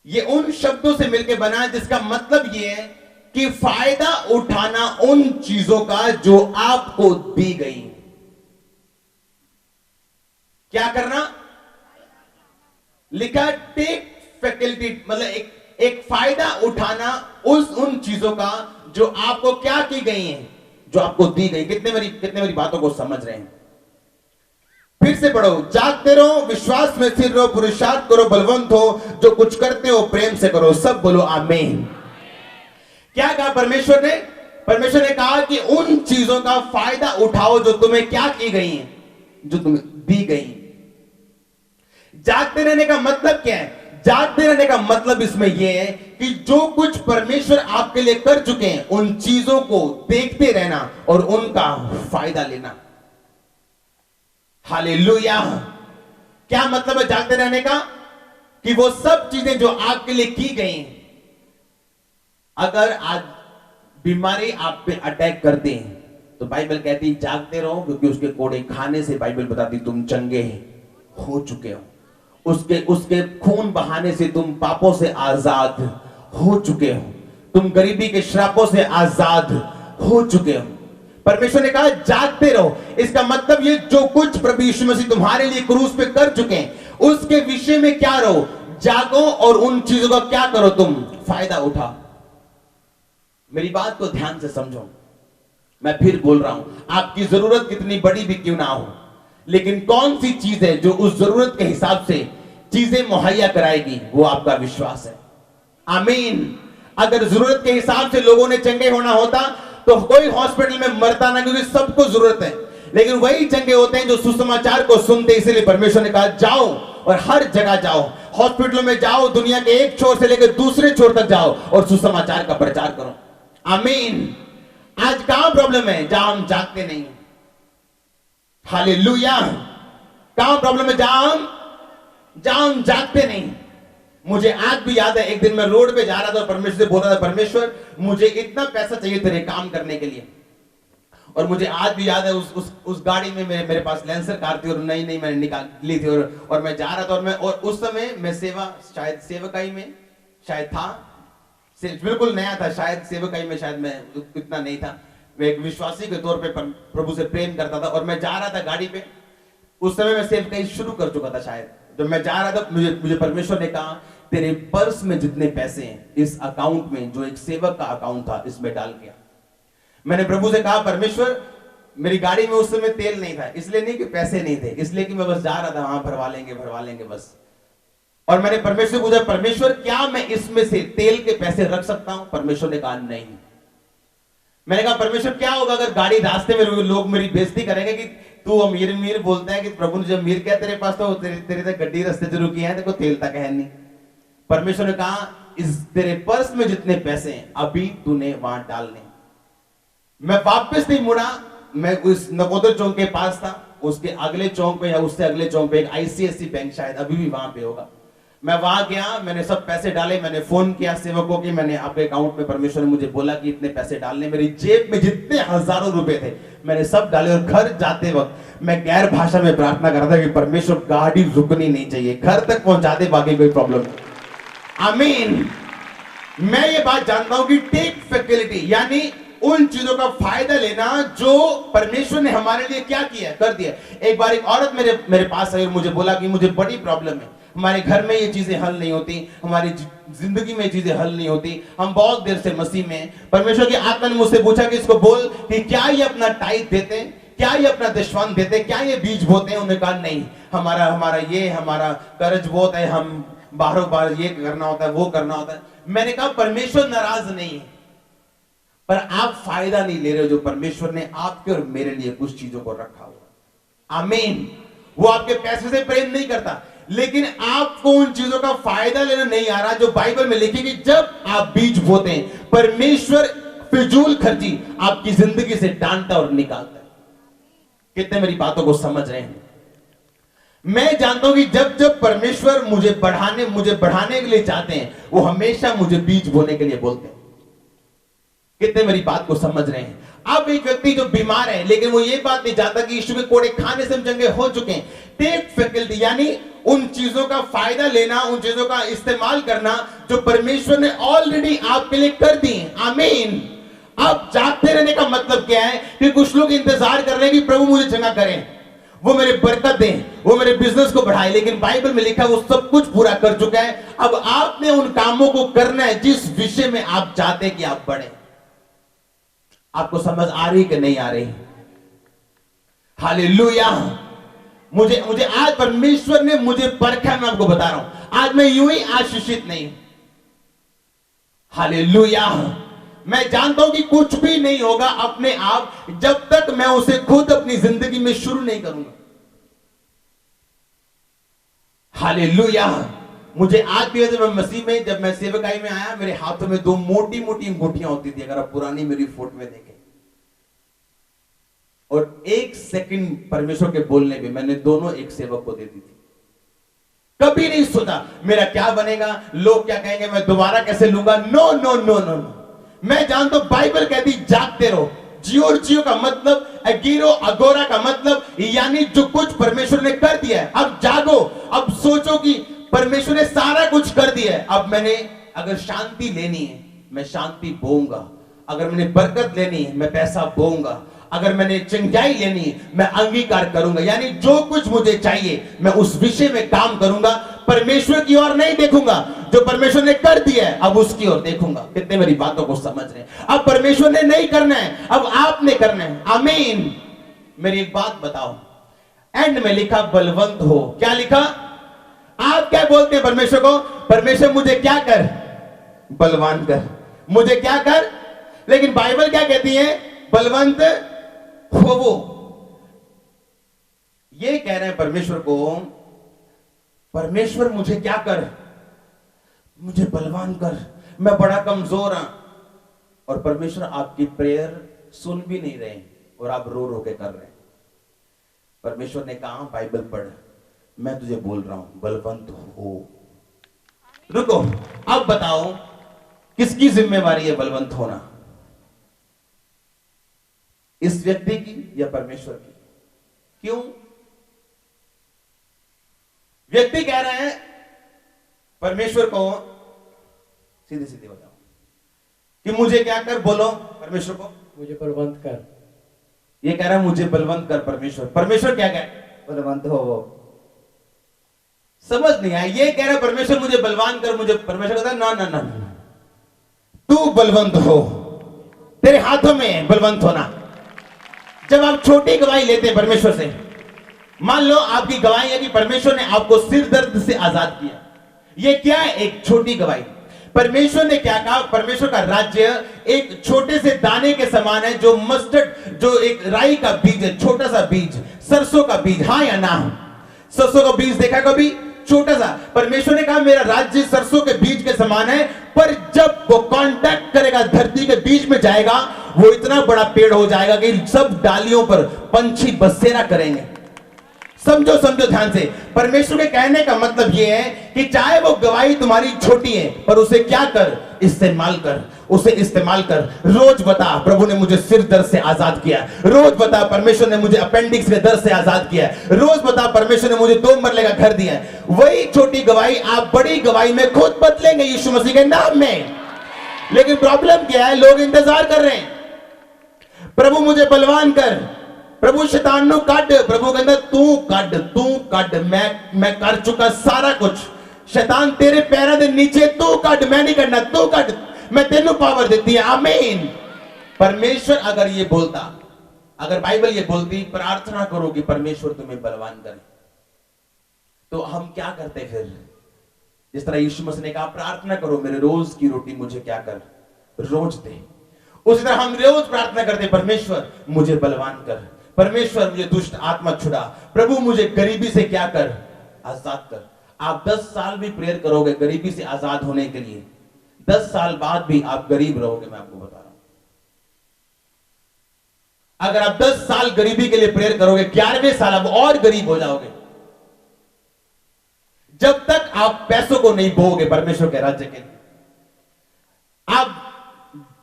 ये उन शब्दों से मिलकर बना है जिसका मतलब ये है कि फायदा उठाना उन चीजों का जो आपको दी गई। क्या करना लिखा? टेक फैकल्टी, मतलब एक फायदा उठाना उन चीजों का जो आपको क्या की गई हैं, जो आपको दी गई। कितने मेरी बातों को समझ रहे हैं? फिर से पढ़ो, जागते रहो, विश्वास में स्थिर रहो, पुरुषार्थ करो, बलवंत हो, जो कुछ करते हो प्रेम से करो। सब बोलो आमीन। क्या कहा परमेश्वर ने? परमेश्वर ने कहा कि उन चीजों का फायदा उठाओ जो तुम्हें क्या की गई हैं, जो तुम्हें दी गई। जागते रहने का मतलब क्या है? जागते रहने का मतलब इसमें यह है कि जो कुछ परमेश्वर आपके लिए कर चुके हैं, उन चीजों को देखते रहना और उनका फायदा लेना। हालेलुया। क्या मतलब है जागते रहने का? कि वो सब चीजें जो आपके लिए की गई, अगर आज बीमारी आप पे अटैक करते हैं तो बाइबल कहती है जागते रहो, क्योंकि उसके कोड़े खाने से बाइबल बताती तुम चंगे हो चुके हो। उसके खून बहाने से तुम पापों से आजाद हो चुके हो। तुम गरीबी के श्रापों से आजाद हो चुके हो। परमेश्वर ने कहा जागते रहो। इसका मतलब ये, जो कुछ प्रभु यीशु मसीह तुम्हारे लिए क्रूस पे कर चुके हैं, उसके विषय में क्या रहो, जागो और उन चीजों का क्या करो, तुम फायदा उठा। मेरी बात को ध्यान से समझो, मैं फिर बोल रहा हूं, आपकी जरूरत कितनी बड़ी भी क्यों ना हो, लेकिन कौन सी चीज है जो उस जरूरत के हिसाब से चीजें मुहैया कराएगी, वो आपका विश्वास है। आमीन। अगर जरूरत के हिसाब से लोगों ने चंगे होना होता तो कोई हॉस्पिटल में मरता ना, क्योंकि सबको जरूरत है। लेकिन वही चंगे होते हैं जो सुसमाचार को सुनते। इसीलिए परमेश्वर ने कहा जाओ और हर जगह जाओ, हॉस्पिटलों में जाओ, दुनिया के एक छोर से लेकर दूसरे छोर तक जाओ और सुसमाचार का प्रचार करो। आमीन। आज कहां प्रॉब्लम है? जहां हम जागते नहीं। हालेलुया। कहां प्रॉब्लम है? जहां हम जागते नहीं। मुझे आज भी याद है, एक दिन मैं रोड पे जा रहा था और परमेश्वर से बोल रहा था, परमेश्वर मुझे इतना पैसा चाहिए तेरे काम करने के लिए। और मुझे आज भी याद है उस गाड़ी में मेरे पास लेंसर कार थी और नई मैंने निकाली थी और मैं जा रहा था और उस समय मैं शायद सेवकाई में शायद था, बिल्कुल नया था, शायद सेवकाई में शायद मैं इतना नहीं था। मैं एक विश्वासी के तौर पे प्रभु से प्रेम करता था और मैं जा रहा था गाड़ी पे। उस समय मैं सेवकाई शुरू कर चुका था शायद। जब मैं जा रहा था मुझे परमेश्वर ने कहा तेरे पर्स में जितने पैसे हैं इस अकाउंट में, जो एक सेवक का अकाउंट था, इसमें डाल दिया। मैंने प्रभु से कहा परमेश्वर मेरी गाड़ी में उस समय तेल नहीं था, इसलिए नहीं कि पैसे नहीं थे, इसलिए कि मैं बस जा रहा था, वहां भरवा लेंगे बस। और मैंने परमेश्वर पूछा परमेश्वर क्या मैं इसमें से तेल के पैसे रख सकता हूं? परमेश्वर ने कहा नहीं। मैंने कहा परमेश्वर क्या होगा अगर गाड़ी रास्ते में लोग मेरी बेइज्जती करेंगे कि तू अमीर बोलता है कि प्रभु ने जब अमीर किया तेरे पास तो तेरे तक गड्डी रास्ते से रुकी है, देखो तेल तक है नहीं। परमेश्वर ने कहा इस तेरे पर्स में जितने पैसे हैं अभी तूने वहां डालने। मैं वापस नहीं मुड़ा। मैं उस नकोदर चौक के पास था, उसके अगले चौक पे या उससे अगले चौक पे एक आईसीआईसी बैंक शायद अभी भी वहां पे होगा। मैं वहां गया, मैंने सब पैसे डाले, मैंने फोन किया सेवकों की, मैंने आपके अकाउंट में परमेश्वर ने मुझे बोला कि इतने पैसे डालने। मेरी जेब में जितने हजारों रुपए थे मैंने सब डाले और घर जाते वक्त मैं गैर भाषा में प्रार्थना कर रहा था कि परमेश्वर गाड़ी रुकनी नहीं चाहिए, घर तक पहुंचा दे, बाकी कोई प्रॉब्लम नहीं। आमीन। मैं ये बात जानता हूं कि टेक फैकल्टी यानी उन चीजों का फायदा लेना जो परमेश्वर ने हमारे लिए क्या किया, कर दिया। एक बार एक औरत मेरे पास आई और मुझे बोला कि मुझे बड़ी प्रॉब्लम है, हमारे घर में ये चीजें हल नहीं होती, हमारी जिंदगी में चीजें हल नहीं होती, हम बहुत देर से मसीह में। परमेश्वर की आत्मा ने मुझसे पूछा कि इसको बोल कि क्या ये अपना टाइट देते हैं, क्या ये अपना दशवान देते, क्या ये बीज बोते हैं। उन्होंने कहा नहीं, हमारा कर्ज बहुत है, हम बाहरों बार ये करना होता है, वो करना होता है। मैंने कहा परमेश्वर नाराज नहीं है, पर आप फायदा नहीं ले रहे हो जो परमेश्वर ने आपके और मेरे लिए कुछ चीजों को रखा हुआ। आमीन। वो आपके पैसे से प्रेम नहीं करता, लेकिन आपको उन चीजों का फायदा लेना नहीं आ रहा जो बाइबल में लिखी कि जब आप बीज बोते हैं, परमेश्वर फिजूल खर्ची आपकी जिंदगी से डांटता और निकालता है। कितने मेरी बातों को समझ रहे हैं? मैं जानता हूं कि जब जब परमेश्वर मुझे बढ़ाने के लिए चाहते हैं, वो हमेशा मुझे बीज बोने के लिए बोलते हैं। कितने मेरी बात को समझ रहे हैं? अब एक व्यक्ति जो बीमार है, लेकिन वो ये बात नहीं जानता कि यीशु के कोड़े खाने से हम चंगे हो चुके हैं। टेक फैकल्टी, यानी उन चीजों का फायदा लेना, उन चीजों का इस्तेमाल करना जो परमेश्वर ने ऑलरेडी आपके लिए कर दी है। आमीन। अब जागते रहने का मतलब क्या है कि कुछ लोग इंतजार कर रहे हैं कि प्रभु मुझे चंगा करें, वो मेरे बरकत दें, वो मेरे बिजनेस को बढ़ाए, लेकिन बाइबल में लिखा वो सब कुछ पूरा कर चुका है। अब आपने उन कामों को करना है जिस विषय में आप चाहते हैं कि आप बढ़े। आपको समझ आ रही कि नहीं आ रही? हालेलुया। मुझे आज परमेश्वर ने मुझे परखा, मैं आपको बता रहा हूं, आज मैं यूं ही आशीषित नहीं। हालेलुया। मैं जानता हूं कि कुछ भी नहीं होगा अपने आप जब तक मैं उसे खुद अपनी जिंदगी में शुरू नहीं करूंगा। हालेलुया। मुझे आज भी, जब मैं मसीह में, जब मैं सेवकाई में आया, मेरे हाथों में 2 मोटी मोटी अंगूठियां होती थी, अगर आप पुरानी मेरी फोटो में देखें, और 1 सेकंड परमेश्वर के बोलने पे मैंने दोनों एक सेवक को दे दी थी। कभी नहीं सोचा मेरा क्या बनेगा, लोग क्या कहेंगे, मैं दोबारा कैसे लूंगा। No no no no no. मैं जानता हूं बाइबल कहती जागते रहो। जियो का मतलब, अगीरो अगोरा का मतलब, यानी जो कुछ परमेश्वर ने कर दिया है, अब जागो। अब सोचो कि परमेश्वर ने सारा कुछ कर दिया है। अब मैंने अगर शांति लेनी है, मैं शांति बोऊंगा। अगर मैंने बरकत लेनी है, मैं पैसा बोऊंगा। अगर मैंने चंगाई लेनी है, मैं अंगीकार करूंगा। यानी जो कुछ मुझे चाहिए मैं उस विषय में काम करूंगा। परमेश्वर की ओर नहीं देखूंगा, जो परमेश्वर ने कर दिया है अब उसकी ओर देखूंगा। कितने मेरी बातों को समझ रहे हैं? अब परमेश्वर ने नहीं करना है, अब आपने करना है। आमीन। मेरी एक बात बताओ, एंड में लिखा बलवंत हो। क्या लिखा? आप क्या बोलते हैं परमेश्वर को? परमेश्वर मुझे क्या कर? बलवान कर। मुझे क्या कर? लेकिन बाइबल क्या कहती है? बलवंत हो। वो ये कह रहे हैं परमेश्वर को, परमेश्वर मुझे क्या कर? मुझे बलवान कर, मैं बड़ा कमजोर हूं। और परमेश्वर आपकी प्रेयर सुन भी नहीं रहे और आप रो रो के कर रहे हैं। परमेश्वर ने कहा बाइबल पढ़, मैं तुझे बोल रहा हूं बलवंत हो। रुको, अब बताओ किसकी जिम्मेवारी है बलवंत होना? इस व्यक्ति की या परमेश्वर की? क्यों? व्यक्ति कह रहे हैं परमेश्वर को, सीधे सीधे बताओ कि मुझे क्या कर? बोलो परमेश्वर को, मुझे बलवंत कर। ये कह रहा है मुझे बलवंत कर परमेश्वर। परमेश्वर क्या कहे? बलवंत हो। समझ नहीं आया। ये कह रहा है परमेश्वर मुझे बलवान कर, मुझे परमेश्वर कहता है ना ना ना, तू बलवंत हो, तेरे हाथों में है बलवंत होना। जब आप छोटी गवाही लेते हैं परमेश्वर से, मान लो आपकी गवाही है कि परमेश्वर ने आपको सिर दर्द से आजाद किया, ये क्या है? एक छोटी गवाही। परमेश्वर ने क्या कहा? परमेश्वर का राज्य एक छोटे से दाने के समान है, जो मस्टर्ड, जो एक राई का बीज है, छोटा सा बीज, सरसों का बीज। हाँ या ना? सरसों का बीज देखा कभी? छोटा सा। परमेश्वर ने कहा मेरा राज्य सरसों के बीज के समान है, पर जब वो कांटेक्ट करेगा, धरती के बीच में जाएगा, वो इतना बड़ा पेड़ हो जाएगा कि सब डालियों पर पंछी बसेरा करेंगे। समझो ध्यान से। परमेश्वर के कहने का मतलब यह है कि चाहे वो गवाही तुम्हारी छोटी है, पर उसे क्या कर? इस्तेमाल कर, उसे इस्तेमाल कर। रोज बता प्रभु ने मुझे सिर दर्द से आजाद किया, रोज बता परमेश्वर ने मुझे अपेंडिक्स के दर्द से आजाद किया, रोज बता परमेश्वर ने मुझे 2 मरले का घर दिया है। वही छोटी गवाही आप बड़ी गवाही में खुद बदलेंगे यीशु मसीह के नाम में। लेकिन प्रॉब्लम क्या है? लोग इंतजार कर रहे हैं। प्रभु मुझे बलवान कर, प्रभु शैतान नु कड, प्रभु कहता तू कड, मैं कर चुका सारा कुछ। शैतान तेरे पैरों के नीचे, तू कड, मैं नहीं करना, तू कड, मैं तेनू पावर देती है। आमीन। परमेश्वर अगर ये बोलता, अगर बाइबल ये बोलती प्रार्थना करो कि परमेश्वर तुम्हें बलवान करे, तो हम क्या करते फिर? जिस तरह यीशु मसीह ने कहा प्रार्थना करो मेरे रोज की रोटी मुझे क्या कर, रोज दे, उसी तरह हम रोज प्रार्थना करते परमेश्वर मुझे बलवान कर, परमेश्वर मुझे दुष्ट आत्मा छुड़ा, प्रभु मुझे गरीबी से क्या कर, आजाद कर। आप 10 साल भी प्रेयर करोगे गरीबी से आजाद होने के लिए, 10 साल बाद भी आप गरीब रहोगे, मैं आपको बता रहा हूं। अगर आप 10 साल गरीबी के लिए प्रेयर करोगे, 11वें साल आप और गरीब हो जाओगे। जब तक आप पैसों को नहीं बोओगे परमेश्वर के राज्य के लिए, आप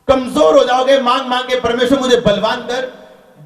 कमजोर हो जाओगे मांग मांग के परमेश्वर मुझे बलवान कर।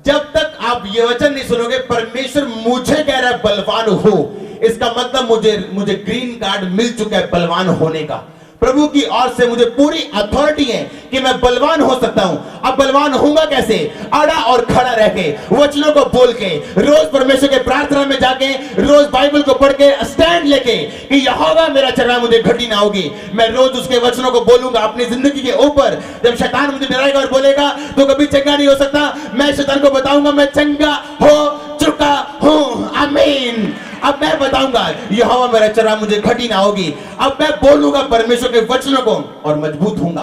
जब तक आप ये वचन नहीं सुनोगे परमेश्वर मुझे कह रहा है बलवान हो, इसका मतलब मुझे ग्रीन कार्ड मिल चुका है बलवान होने का। प्रभु की ओर से मुझे पूरी अथॉरिटी है कि मैं बलवान हो सकता हूं। अब बलवान होऊंगा कैसे? अड़ा और खड़ा रह के, वचनों को बोल के, रोज परमेश्वर के प्रार्थना में जाके, रोज बाइबल को पढ़ के, स्टैंड लेके कि यहोवा मेरा चरना मुझे घटी ना होगी। मैं रोज उसके वचनों को बोलूंगा अपनी जिंदगी के ऊपर। जब शैतान मुझे डराएगा और बोलेगा तो कभी चंगा नहीं हो सकता, मैं शैतान को बताऊंगा मैं चंगा हो चुका हूं। आमीन। अब मैं बताऊंगा यहोवा मेरा चरना मुझे घटी ना होगी। अब मैं बोलूंगा परमेश्वर के वचनों को और मजबूत होऊंगा।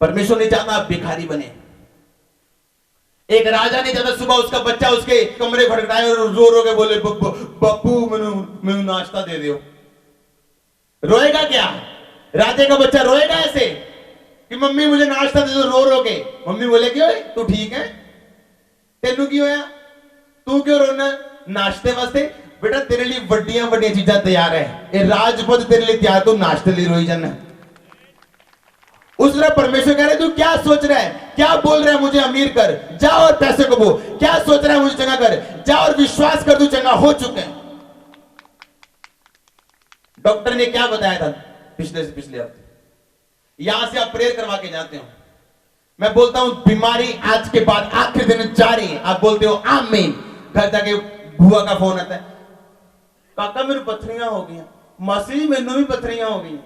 परमेश्वर नहीं चाहता आप भिखारी बने। एक राजा नहीं चाहता सुबह उसका बच्चा उसके कमरे खटखटाए और रो रो के बोले बप्पू मैनू नाश्ता दे दो। रोएगा क्या? राजे का बच्चा रोएगा ऐसे कि मम्मी मुझे नाश्ता दे दो, रो रो के। मम्मी बोले क्यों तू ठीक है, तेनू क्यों होया, तू क्यों रोना? नाश्ते वास्ते बेटा तेरे लिए वड्डियां वड्डियां चीजां तैयार है, ये राजपद तेरे लिए तैयार, तू नाश्ते लिए रोई जाना। उस तरह परमेश्वर कह रहे तू क्या सोच रहा है, क्या बोल रहा है मुझे अमीर कर, जा और पैसे को बो। क्या सोच रहा है मुझे चंगा कर, जा और विश्वास कर तू चंगा हो चुके हैं। डॉक्टर ने क्या बताया था पिछले हफ्ते? यहां से आप प्रेयर करवा के जाते हो, मैं बोलता हूं बीमारी आज के बाद आखिरी दिन जा रही है, आप बोलते हो आमीन। घर जाके बुआ का फोन आता है, काका मेरे पथरियां हो गई, मासी मैनू भी पथरियां हो गई।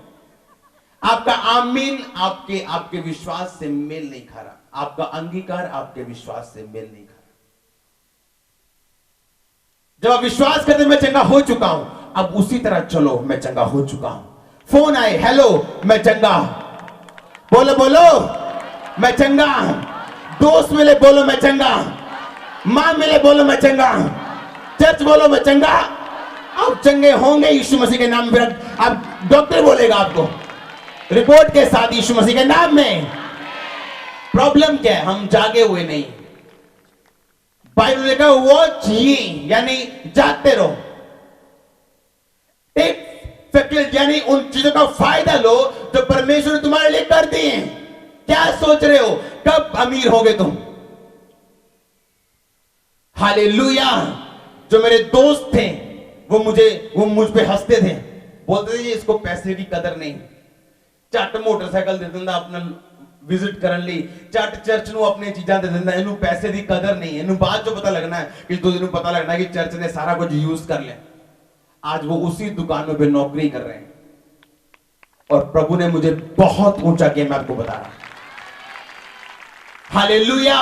आपका आमीन आपके विश्वास से मेल नहीं खा रहा, आपका अंगीकार आपके विश्वास से मेल नहीं खा रहा। जब आप विश्वास करते मैं चंगा हो चुका हूं, अब उसी तरह चलो मैं चंगा हो चुका हूं। फोन आए, हेलो मैं चंगा, बोलो बोलो मैं चंगा। दोस्त मिले बोलो मैं चंगा, मां मिले बोलो मैं चंगा, चर्च बोलो मैं चंगा। आप चंगे होंगे यीशु मसीह के नाम में। अब डॉक्टर बोलेगा आपको रिपोर्ट के साथ यीशु मसीह के नाम में। प्रॉब्लम क्या है? हम जागे हुए नहीं। बाइबल ने कहा वॉच ये, यानी जागते रहो। टेक फैकल्टी, यानी उन चीजों का फायदा लो जो परमेश्वर ने तुम्हारे लिए कर दी है। क्या सोच रहे हो कब अमीर होगे तुम? हालेलुया। जो मेरे दोस्त थे वो मुझ पे हंसते थे, बोलते थे इसको पैसे की कदर नहीं, झट मोटरसाइकिल दे दिंदा अपना विजिट करने ली, झट चर्च ਨੂੰ अपनी चीजां दे दिंदा, ਇਹਨੂੰ पैसे की कदर नहीं, ਇਹਨੂੰ बाद जो पता लगना है कि 2 दिन पता लगना है कि चर्च ने सारा कुछ यूज कर लिया। आज वो उसी दुकानों पे नौकरी कर रहे हैं और प्रभु ने मुझे बहुत ऊंचा किया, मैं आपको बता रहा हूं। हालेलुया।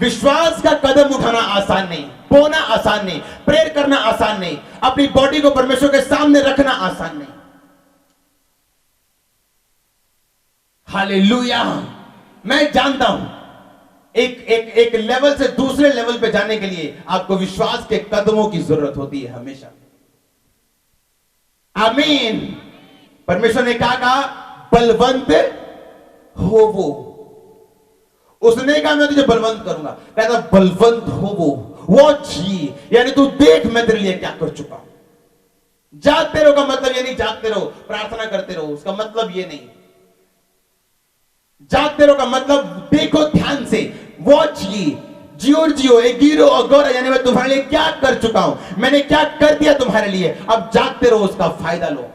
विश्वास का कदम उठाना आसान नहीं, बोना आसान नहीं, प्रेयर करना आसान नहीं, अपनी बॉडी को परमेश्वर के सामने रखना आसान नहीं। हालेलुया। मैं जानता हूं एक लेवल से दूसरे लेवल पे जाने के लिए आपको विश्वास के कदमों की जरूरत होती है हमेशा। आमीन। परमेश्वर ने कहा बलवंत हो वो। उसने कहा मैं तुझे बलवंत करूंगा, कहता बलवंत हो वो। वॉच ये, यानी तू देख मैं तेरे लिए क्या कर चुका हूं। जागते रहो का मतलब ये नहीं जागते रहो प्रार्थना करते रहो, उसका मतलब ये नहीं। जागते रहो का मतलब देखो ध्यान से, वॉच ये, जियो एक गिरो और गौरा, यानी मैं तुम्हारे लिए क्या कर चुका हूं, मैंने क्या कर दिया तुम्हारे लिए, अब जागते रहो उसका फायदा लो।